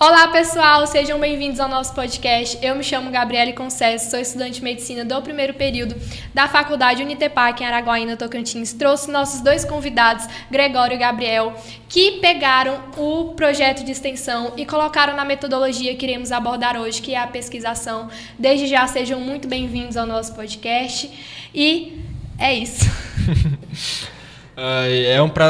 Olá pessoal, sejam bem-vindos ao nosso podcast. Eu me chamo Gabriele Conceição, sou estudante de medicina do primeiro período da Faculdade Unitepac em Araguaína, Tocantins. Trouxe nossos dois convidados, Gregório e Gabriel, que pegaram o projeto de extensão e colocaram na metodologia que iremos abordar hoje, que é a pesquisação. Desde já sejam muito bem-vindos ao nosso podcast e é isso.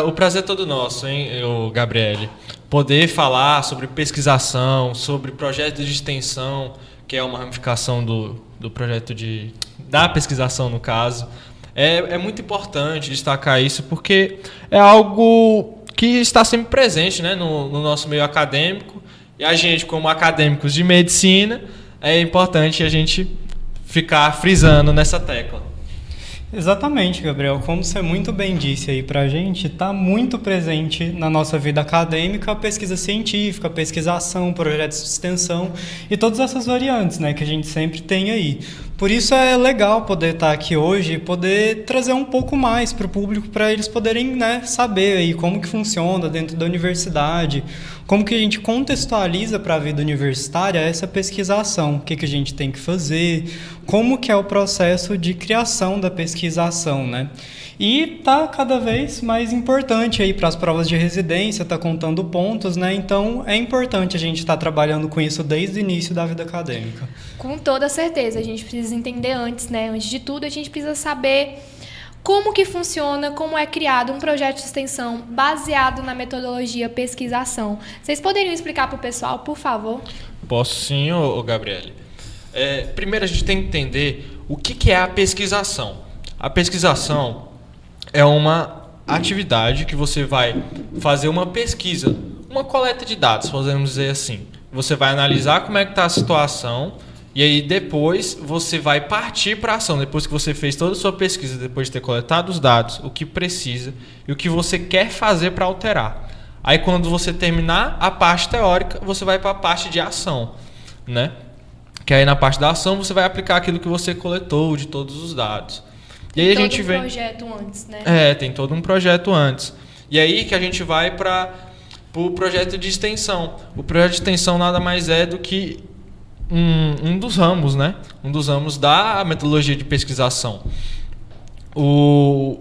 O prazer é todo nosso, hein, Gabriele. Poder falar sobre pesquisação, sobre projetos de extensão, que é uma ramificação do projeto da pesquisação, no caso. É muito importante destacar isso, porque é algo que está sempre presente, né, no nosso meio acadêmico. E a gente, como acadêmicos de medicina, é importante a gente ficar frisando nessa tecla. Exatamente, Gabriel. Como você muito bem disse aí pra gente, está muito presente na nossa vida acadêmica a pesquisa científica, a pesquisação, projetos de extensão e todas essas variantes, né, que a gente sempre tem aí. Por isso é legal poder estar aqui hoje e poder trazer um pouco mais para o público, para eles poderem, né, saber aí como que funciona dentro da universidade, como que a gente contextualiza para a vida universitária essa pesquisação, o que a gente tem que fazer, como que é o processo de criação da pesquisação, né? E tá cada vez mais importante aí para as provas de residência, tá contando pontos, né? Então é importante a gente estar trabalhando com isso desde o início da vida acadêmica. Com toda certeza, a gente precisa entender antes, né? Antes de tudo, a gente precisa saber como que funciona, como é criado um projeto de extensão baseado na metodologia pesquisação. Vocês poderiam explicar para o pessoal, por favor? Posso sim, Gabriele. Primeiro a gente tem que entender o que é a pesquisação. A pesquisação é uma atividade que você vai fazer uma pesquisa, uma coleta de dados, podemos dizer assim. Você vai analisar como é que está a situação e aí depois você vai partir para a ação. Depois que você fez toda a sua pesquisa, depois de ter coletado os dados, o que precisa e o que você quer fazer para alterar. Aí quando você terminar a parte teórica, você vai para a parte de ação, né? Que aí na parte da ação você vai aplicar aquilo que você coletou de todos os dados. E aí a gente vem. Tem todo um projeto antes, né? Tem todo um projeto antes. E aí que a gente vai para o projeto de extensão. O projeto de extensão nada mais é do que um dos ramos, né? Um dos ramos da metodologia de pesquisação. O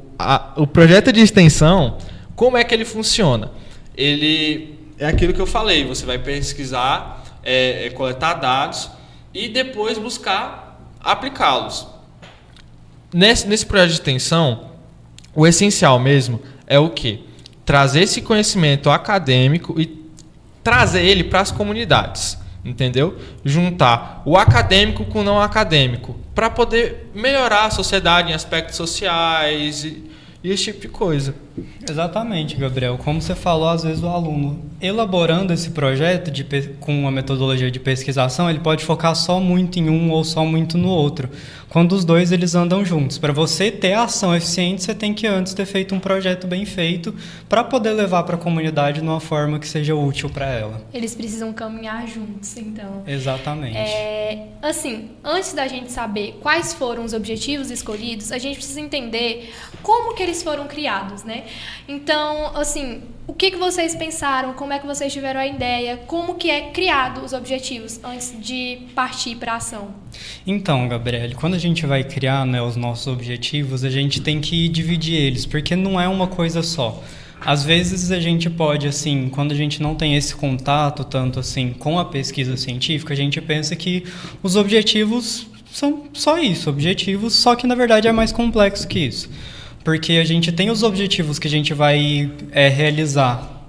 projeto de extensão, como é que ele funciona? Ele é aquilo que eu falei. Você vai pesquisar, coletar dados e depois buscar aplicá-los. Nesse projeto de extensão, o essencial mesmo é o quê? Trazer esse conhecimento acadêmico e trazer ele para as comunidades, entendeu? Juntar o acadêmico com o não acadêmico, para poder melhorar a sociedade em aspectos sociais e esse tipo de coisa. Exatamente, Gabriel. Como você falou, às vezes o aluno, elaborando esse projeto com a metodologia de pesquisação, ele pode focar só muito em um ou só muito no outro, quando os dois eles andam juntos. Para você ter a ação eficiente, você tem que antes ter feito um projeto bem feito para poder levar para a comunidade de uma forma que seja útil para ela. Eles precisam caminhar juntos, então. Exatamente. Assim, antes da gente saber quais foram os objetivos escolhidos, a gente precisa entender como que eles foram criados, né? Então, assim, o que vocês pensaram? Como é que vocês tiveram a ideia? Como que é criado os objetivos antes de partir para a ação? Então, Gabriele, quando a gente vai criar, né, os nossos objetivos, a gente tem que dividir eles, porque não é uma coisa só. Às vezes a gente pode, assim, quando a gente não tem esse contato tanto assim com a pesquisa científica, a gente pensa que os objetivos são só isso, objetivos, só que na verdade é mais complexo que isso. Porque a gente tem os objetivos que a gente vai realizar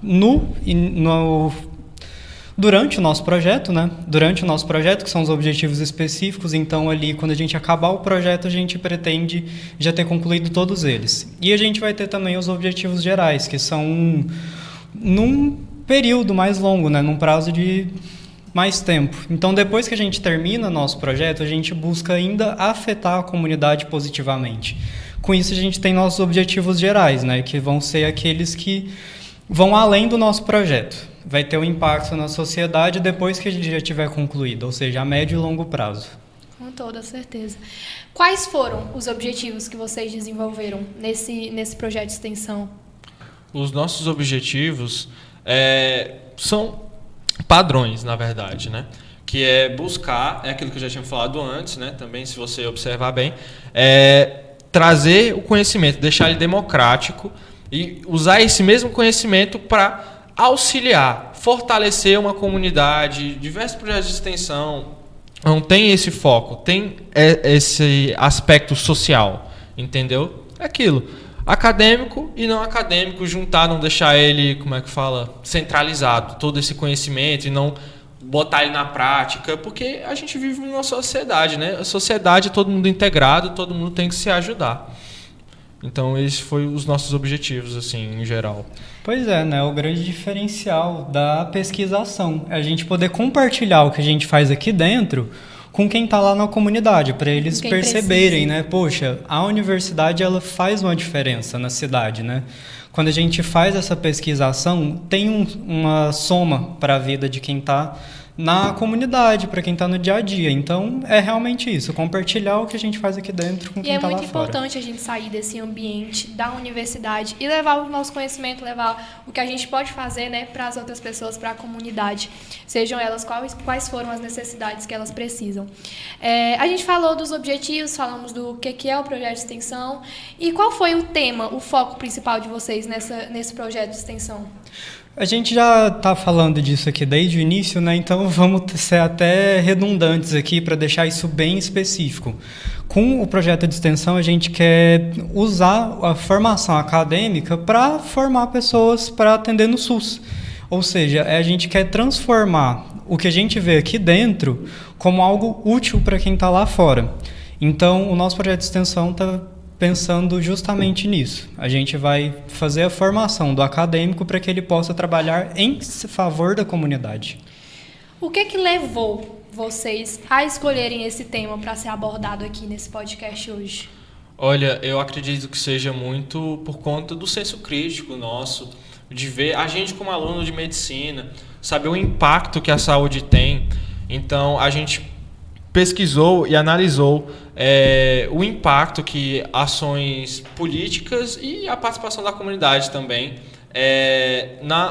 durante o nosso projeto, né? Durante o nosso projeto, que são os objetivos específicos. Então, ali, quando a gente acabar o projeto, a gente pretende já ter concluído todos eles. E a gente vai ter também os objetivos gerais, que são num período mais longo, né? Num prazo de mais tempo. Então, depois que a gente termina nosso projeto, a gente busca ainda afetar a comunidade positivamente. Com isso, a gente tem nossos objetivos gerais, né? Que vão ser aqueles que vão além do nosso projeto. Vai ter um impacto na sociedade depois que a gente já tiver concluído, ou seja, a médio e longo prazo. Com toda certeza. Quais foram os objetivos que vocês desenvolveram nesse projeto de extensão? Os nossos objetivos são padrões, na verdade, né? Que é buscar, é aquilo que eu já tinha falado antes, né? Também, se você observar bem, trazer o conhecimento, deixar ele democrático e usar esse mesmo conhecimento para auxiliar, fortalecer uma comunidade, diversos projetos de extensão. Não tem esse foco, tem esse aspecto social, entendeu? É aquilo. Acadêmico e não acadêmico, juntar, não deixar ele, como é que fala, centralizado, todo esse conhecimento e não botar ele na prática, porque a gente vive numa sociedade, né? A sociedade, todo mundo integrado, todo mundo tem que se ajudar. Então, esses foram os nossos objetivos, assim, em geral. Pois é, né? O grande diferencial da pesquisação é a gente poder compartilhar o que a gente faz aqui dentro com quem está lá na comunidade, para eles perceberem, né? Poxa, a universidade ela faz uma diferença na cidade, né? Quando a gente faz essa pesquisação, tem uma soma para a vida de quem está na comunidade, para quem está no dia a dia. Então, é realmente isso, compartilhar o que a gente faz aqui dentro com quem está lá fora. E é muito importante a gente sair desse ambiente da universidade e levar o nosso conhecimento, levar o que a gente pode fazer, né, para as outras pessoas, para a comunidade, sejam elas quais foram as necessidades que elas precisam. A gente falou dos objetivos, falamos do que é o projeto de extensão e qual foi o tema, o foco principal de vocês nesse projeto de extensão? A gente já está falando disso aqui desde o início, né? Então vamos ser até redundantes aqui para deixar isso bem específico. Com o projeto de extensão, a gente quer usar a formação acadêmica para formar pessoas para atender no SUS. Ou seja, a gente quer transformar o que a gente vê aqui dentro como algo útil para quem está lá fora. Então, o nosso projeto de extensão está pensando justamente nisso. A gente vai fazer a formação do acadêmico para que ele possa trabalhar em favor da comunidade. O que levou vocês a escolherem esse tema para ser abordado aqui nesse podcast hoje? Olha, eu acredito que seja muito por conta do senso crítico nosso, de ver a gente como aluno de medicina, saber o impacto que a saúde tem. Então, a gente pesquisou e analisou o impacto que ações políticas e a participação da comunidade também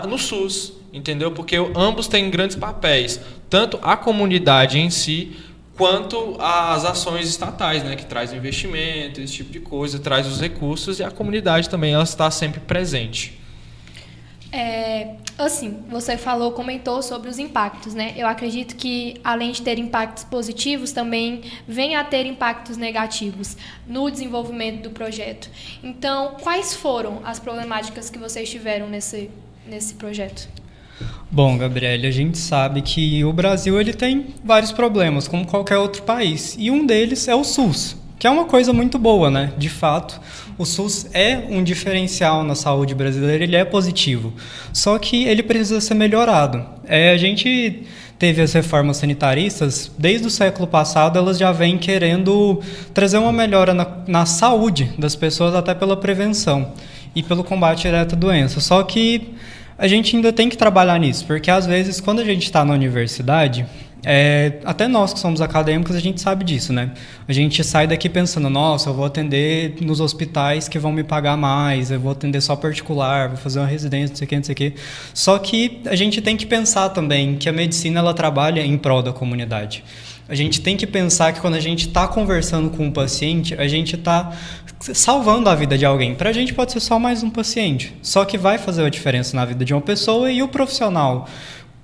no SUS, entendeu? Porque ambos têm grandes papéis, tanto a comunidade em si, quanto as ações estatais, né, que traz investimento, esse tipo de coisa, traz os recursos, e a comunidade também ela está sempre presente. Assim, você comentou sobre os impactos, né? Eu acredito que, além de ter impactos positivos, também vem a ter impactos negativos no desenvolvimento do projeto. Então, quais foram as problemáticas que vocês tiveram nesse projeto? Bom, Gabriele, a gente sabe que o Brasil ele tem vários problemas, como qualquer outro país, e um deles é o SUS, que é uma coisa muito boa, né? De fato, o SUS é um diferencial na saúde brasileira, ele é positivo. Só que ele precisa ser melhorado. A gente teve as reformas sanitaristas, desde o século passado, elas já vêm querendo trazer uma melhora na saúde das pessoas, até pela prevenção e pelo combate direto à doença. Só que a gente ainda tem que trabalhar nisso, porque às vezes, quando a gente está na universidade, até nós que somos acadêmicos, a gente sabe disso, né? A gente sai daqui pensando, nossa, eu vou atender nos hospitais que vão me pagar mais, eu vou atender só particular, vou fazer uma residência, não sei o que, não sei o que. Só que a gente tem que pensar também que a medicina, ela trabalha em prol da comunidade. A gente tem que pensar que quando a gente está conversando com um paciente, a gente está salvando a vida de alguém. Para a gente pode ser só mais um paciente, só que vai fazer a diferença na vida de uma pessoa. E o profissional,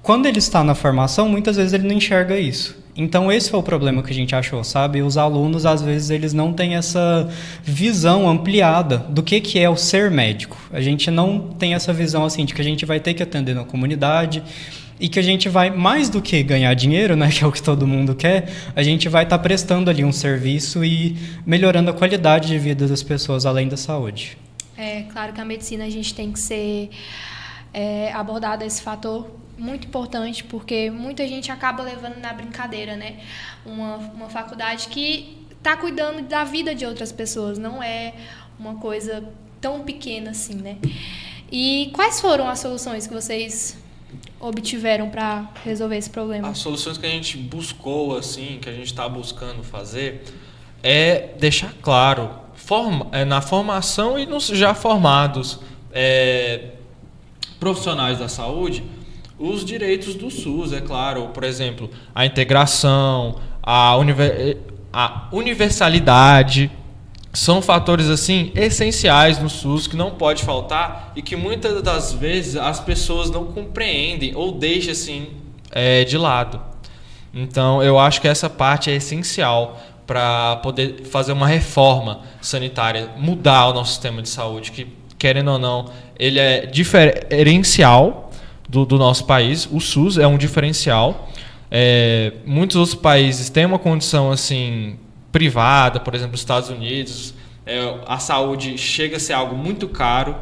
quando ele está na formação, muitas vezes ele não enxerga isso. Então esse foi o problema que a gente achou, sabe? Os alunos, às vezes, eles não têm essa visão ampliada do que é o ser médico. A gente não tem essa visão assim de que a gente vai ter que atender na comunidade e que a gente vai, mais do que ganhar dinheiro, né, que é o que todo mundo quer, a gente vai estar prestando ali um serviço e melhorando a qualidade de vida das pessoas, além da saúde. Claro que a medicina a gente tem que ser abordado esse fator muito importante, porque muita gente acaba levando na brincadeira, né? Uma faculdade que está cuidando da vida de outras pessoas, não é uma coisa tão pequena assim, né? E quais foram as soluções que vocês obtiveram para resolver esse problema? As soluções que a gente buscou, assim, que a gente está buscando fazer, é deixar claro, na formação e nos já formados profissionais da saúde, os direitos do SUS, é claro. Por exemplo, a integração, a universalidade, são fatores assim essenciais no SUS que não pode faltar e que muitas das vezes as pessoas não compreendem ou deixam assim de lado. Então, eu acho que essa parte é essencial para poder fazer uma reforma sanitária, mudar o nosso sistema de saúde, que, querendo ou não, ele é diferencial do nosso país. O SUS é um diferencial. Muitos outros países têm uma condição assim privada, por exemplo, os Estados Unidos, a saúde chega a ser algo muito caro.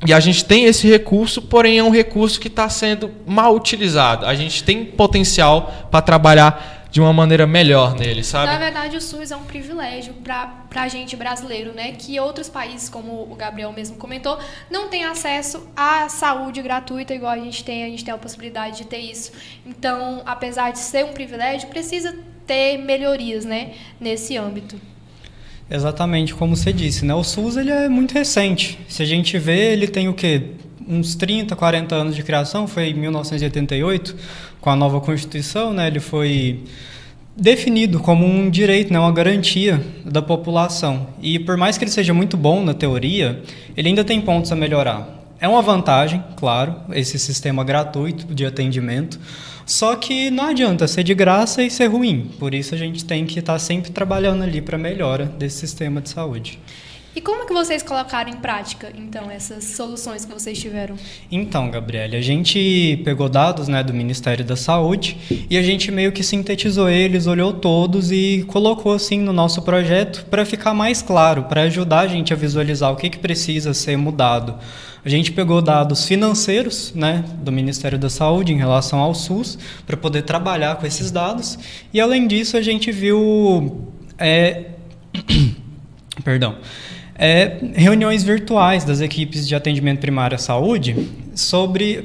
E a gente tem esse recurso, porém é um recurso que está sendo mal utilizado. A gente tem potencial para trabalhar de uma maneira melhor nele, sabe? Na verdade, o SUS é um privilégio para a gente brasileiro, né? Que outros países, como o Gabriel mesmo comentou, não têm acesso à saúde gratuita igual a gente tem a possibilidade de ter isso. Então, apesar de ser um privilégio, precisa ter melhorias, né, nesse âmbito. Exatamente, como você disse, né? O SUS ele é muito recente. Se a gente vê, ele tem o quê? Uns 30, 40 anos de criação, foi em 1988, com a nova Constituição, né? Ele foi definido como um direito, né? Uma garantia da população. E por mais que ele seja muito bom na teoria, ele ainda tem pontos a melhorar. É uma vantagem, claro, esse sistema gratuito de atendimento, só que não adianta ser de graça e ser ruim. Por isso a gente tem que estar sempre trabalhando ali para a melhora desse sistema de saúde. E como que vocês colocaram em prática, então, essas soluções que vocês tiveram? Então, Gabriele, a gente pegou dados, né, do Ministério da Saúde e a gente meio que sintetizou eles, olhou todos e colocou assim no nosso projeto para ficar mais claro, para ajudar a gente a visualizar o que precisa ser mudado. A gente pegou dados financeiros, né, do Ministério da Saúde em relação ao SUS para poder trabalhar com esses dados e, além disso, a gente viu reuniões virtuais das equipes de atendimento primário à saúde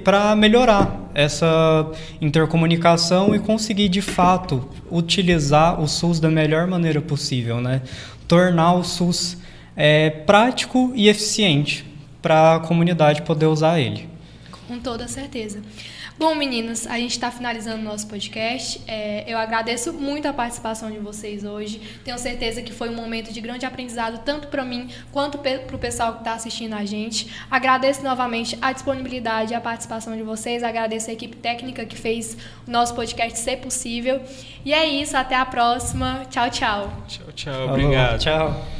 para melhorar essa intercomunicação e conseguir, de fato, utilizar o SUS da melhor maneira possível, né? Tornar o SUS prático e eficiente para a comunidade poder usar ele. Com toda certeza. Bom, meninos, a gente está finalizando o nosso podcast. Eu agradeço muito a participação de vocês hoje. Tenho certeza que foi um momento de grande aprendizado, tanto para mim quanto para o pessoal que está assistindo a gente. Agradeço novamente a disponibilidade e a participação de vocês. Agradeço a equipe técnica que fez o nosso podcast ser possível. E é isso, até a próxima. Tchau, tchau. Tchau, tchau. Obrigado. Tchau.